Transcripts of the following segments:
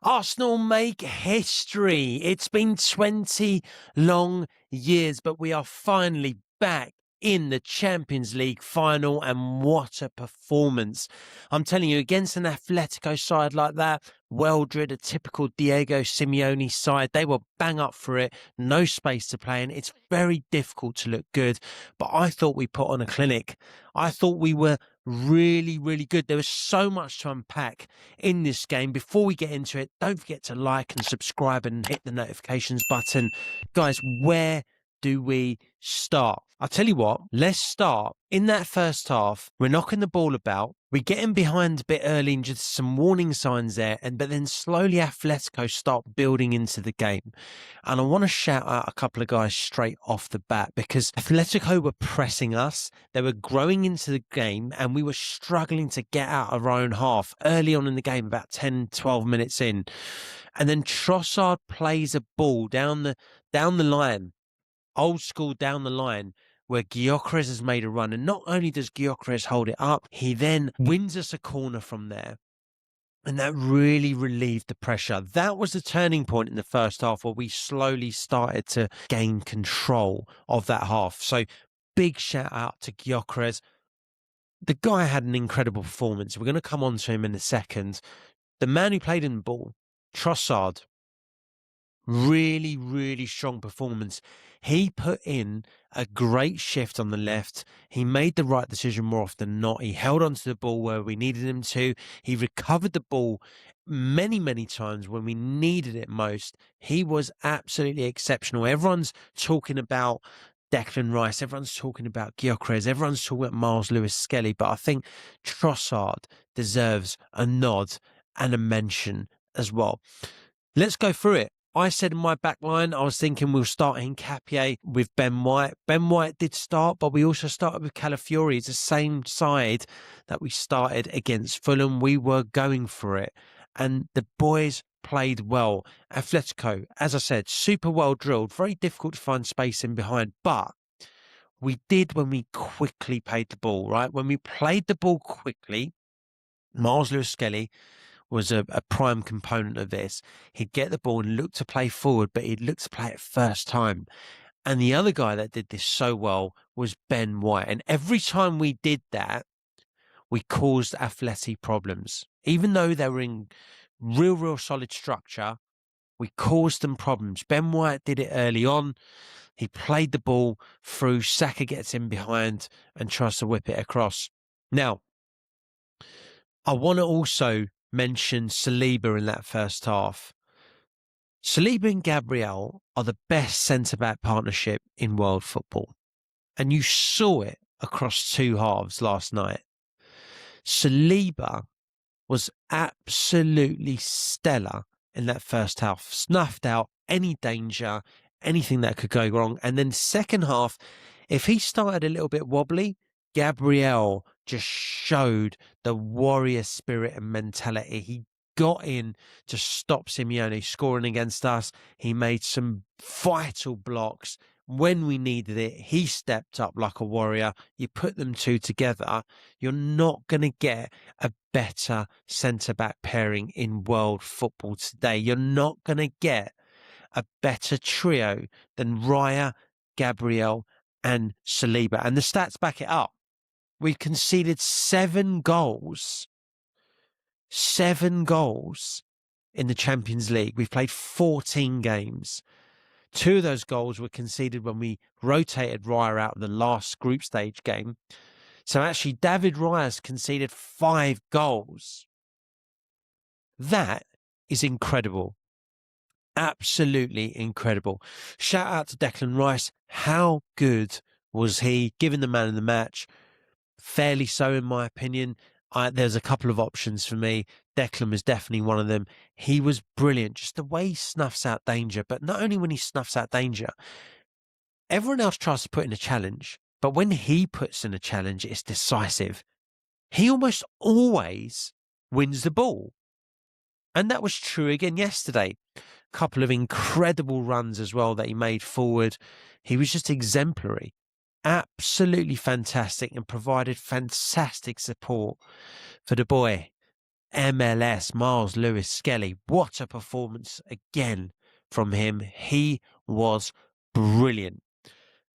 Arsenal make history. It's been 20 long years, but we are finally back in the Champions League final, and what a performance. I'm telling you, against an Atletico side like that, well-drilled, a typical Diego Simeone side, they were bang up for it, no space to play in. It's very difficult to look good, but I thought we put on a clinic. I thought we were really, really good. There was so much to unpack in this game. Before we get into it, don't forget to like and subscribe and hit the notifications button. Guys, where do we start? I'll tell you what, let's start in that first half. We're knocking the ball about. We're getting behind a bit early and just some warning signs there. But then slowly Atletico start building into the game. And I want to shout out a couple of guys straight off the bat, because Atletico were pressing us. They were growing into the game and we were struggling to get out of our own half early on in the game, about 10, 12 minutes in. And then Trossard plays a ball down the line, old school down the line, where Gyokeres has made a run. And not only does Gyokeres hold it up, he then wins us a corner from there. And that really relieved the pressure. That was the turning point in the first half, where we slowly started to gain control of that half. So big shout out to Gyokeres. The guy had an incredible performance. We're going to come on to him in a second. The man who played in the ball, Trossard, really, really strong performance. He put in a great shift on the left. He made the right decision more often than not. He held onto the ball where we needed him to. He recovered the ball many, many times when we needed it most. He was absolutely exceptional. Everyone's talking about Declan Rice. Everyone's talking about Gyokeres. Everyone's talking about Miles Lewis-Skelly. But I think Trossard deserves a nod and a mention as well. Let's go through it. I said in my back line, I was thinking we'll start Hincapié with Ben White. Ben White did start, but we also started with Calafiori. It's the same side that we started against Fulham. We were going for it, and the boys played well. Atletico, as I said, super well drilled, very difficult to find space in behind, but we did when we quickly played the ball, right? When we played the ball quickly, Miles Lewis-Skelly was a prime component of this. He'd get the ball and look to play forward, but he'd look to play it first time. And the other guy that did this so well was Ben White. And every time we did that, we caused Atleti problems. Even though they were in real solid structure, we caused them problems. Ben White did it early on. He played the ball through. Saka gets in behind and tries to whip it across. Now, I want to also mention Saliba in that first half. Saliba and Gabriel are the best centre-back partnership in world football. And you saw it across two halves last night. Saliba was absolutely stellar in that first half. Snuffed out any danger, anything that could go wrong. And then second half, if he started a little bit wobbly, Gabriel just showed the warrior spirit and mentality. He got in to stop Simeone scoring against us. He made some vital blocks. When we needed it, he stepped up like a warrior. You put them two together, you're not going to get a better centre-back pairing in world football today. You're not going to get a better trio than Raya, Gabriel and Saliba. And the stats back it up. We've conceded 7 goals. 7 goals in the Champions League. We've played 14 games. 2 of those goals were conceded when we rotated Raya out of the last group stage game. So actually, David Raya has conceded 5 goals. That is incredible. Absolutely incredible. Shout out to Declan Rice. How good was he? Given the man of the match. Fairly so, in my opinion. There's a couple of options for me. Declan was definitely one of them. He was brilliant. Just the way he snuffs out danger. But not only when he snuffs out danger, everyone else tries to put in a challenge. But when he puts in a challenge, it's decisive. He almost always wins the ball. And that was true again yesterday. A couple of incredible runs as well that he made forward. He was just exemplary. Absolutely fantastic, and provided fantastic support for the boy. MLS, Miles Lewis Skelly. What a performance again from him. He was brilliant.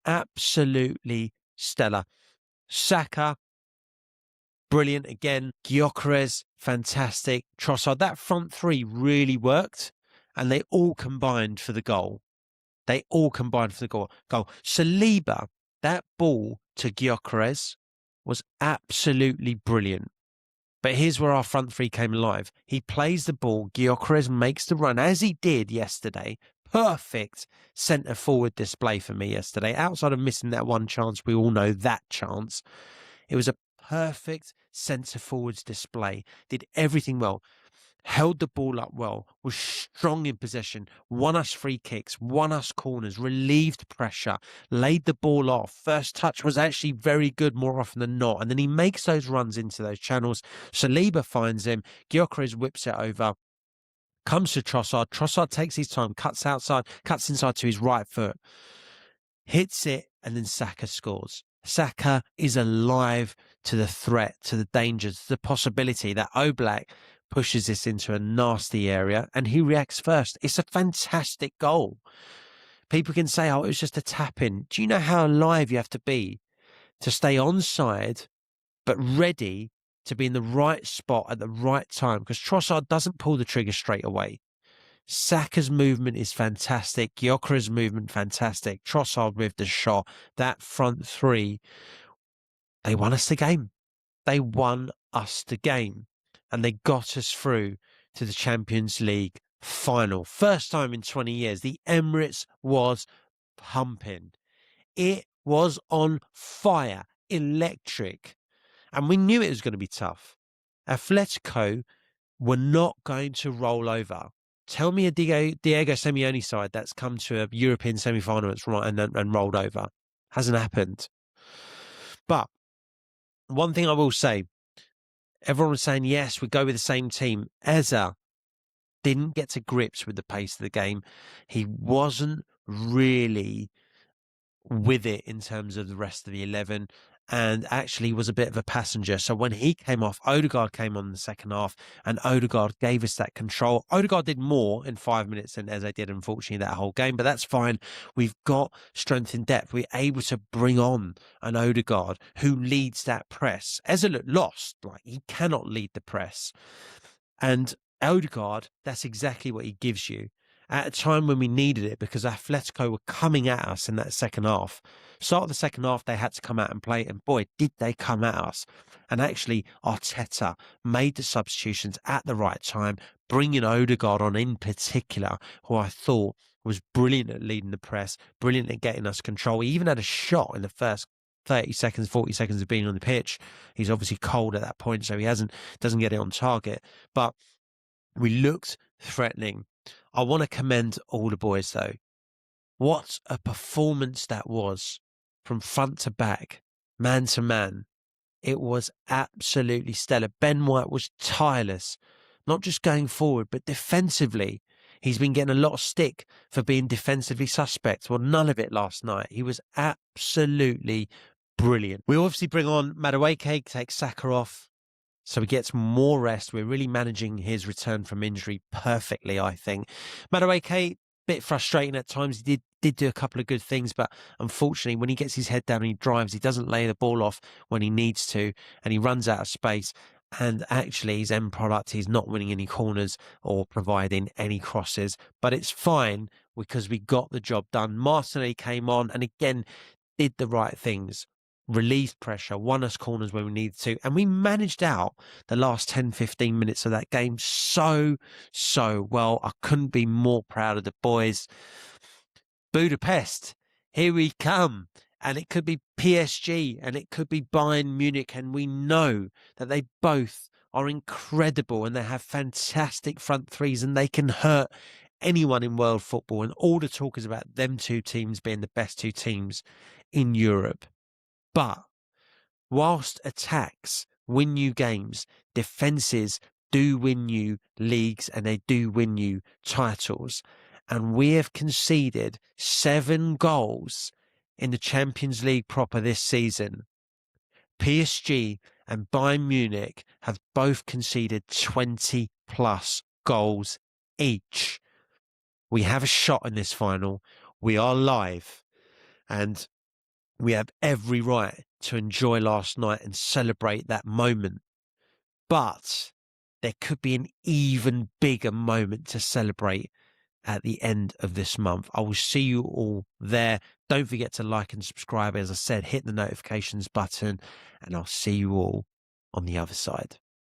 Absolutely stellar. Saka, brilliant again. Gyokeres, fantastic. Trossard, that front three really worked, and they all combined for the goal. Saliba, that ball to Gyokeres was absolutely brilliant. But here's where our front three came alive. He plays the ball, Gyokeres makes the run, as he did yesterday. Perfect centre-forward display for me yesterday. Outside of missing that one chance, we all know that chance. It was a perfect centre-forwards display. Did everything well. Held the ball up well, was strong in possession, won us free kicks, won us corners, relieved pressure, laid the ball off. First touch was actually very good more often than not. And then he makes those runs into those channels. Saliba finds him. Gyokeres whips it over. Comes to Trossard. Trossard takes his time, cuts inside to his right foot, hits it, and then Saka scores. Saka is alive to the threat, to the dangers, to the possibility that Oblak pushes this into a nasty area and he reacts first. It's a fantastic goal. People can say, oh, it was just a tap-in. Do you know how alive you have to be to stay onside but ready to be in the right spot at the right time? Because Trossard doesn't pull the trigger straight away. Saka's movement is fantastic. Gyokeres' movement, fantastic. Trossard with the shot. That front three, they won us the game. They won us the game. And they got us through to the Champions League final. First time in 20 years. The Emirates was pumping. It was on fire. Electric. And we knew it was going to be tough. Atletico were not going to roll over. Tell me a Diego Simeone side that's come to a European semi-final and rolled over. Hasn't happened. But one thing I will say, everyone was saying, yes, we go with the same team. Eza didn't get to grips with the pace of the game. He wasn't really with it in terms of the rest of the 11 and actually was a bit of a passenger. So when he came off, Odegaard came on in the second half and Odegaard gave us that control. Odegaard did more in 5 minutes than Eze did, unfortunately, that whole game, but that's fine. We've got strength in depth. We're able to bring on an Odegaard who leads that press. Eze looked lost, like he cannot lead the press. And Odegaard, that's exactly what he gives you at a time when we needed it because Atletico were coming at us in that second half. Start of the second half, they had to come out and play, and boy, did they come at us. And actually, Arteta made the substitutions at the right time, bringing Odegaard on in particular, who I thought was brilliant at leading the press, brilliant at getting us control. He even had a shot in the first 30 seconds, 40 seconds of being on the pitch. He's obviously cold at that point, so he doesn't get it on target. But we looked threatening. I want to commend all the boys, though. What a performance that was from front to back, man to man. It was absolutely stellar. Ben White was tireless, not just going forward, but defensively. He's been getting a lot of stick for being defensively suspect. Well, none of it last night. He was absolutely brilliant. We obviously bring on Madueke, take Saka off, so he gets more rest. We're really managing his return from injury perfectly, I think. Madueke, bit frustrating at times. He did do a couple of good things, but unfortunately, when he gets his head down and he drives, he doesn't lay the ball off when he needs to, and he runs out of space. And actually, his end product, he's not winning any corners or providing any crosses. But it's fine because we got the job done. Martinelli came on and again did the right things. Relieved pressure, won us corners when we needed to, and we managed out the last 10, 15 minutes of that game so well. I couldn't be more proud of the boys. Budapest, here we come. And it could be PSG and it could be Bayern Munich, and we know that they both are incredible and they have fantastic front threes and they can hurt anyone in world football, and all the talk is about them two teams being the best two teams in Europe. But whilst attacks win you games, defences do win you leagues and they do win you titles. And we have conceded 7 goals in the Champions League proper this season. PSG and Bayern Munich have both conceded 20 plus goals each. We have a shot in this final. We are live, and we have every right to enjoy last night and celebrate that moment. But there could be an even bigger moment to celebrate at the end of this month. I will see you all there. Don't forget to like and subscribe. As I said, hit the notifications button, and I'll see you all on the other side.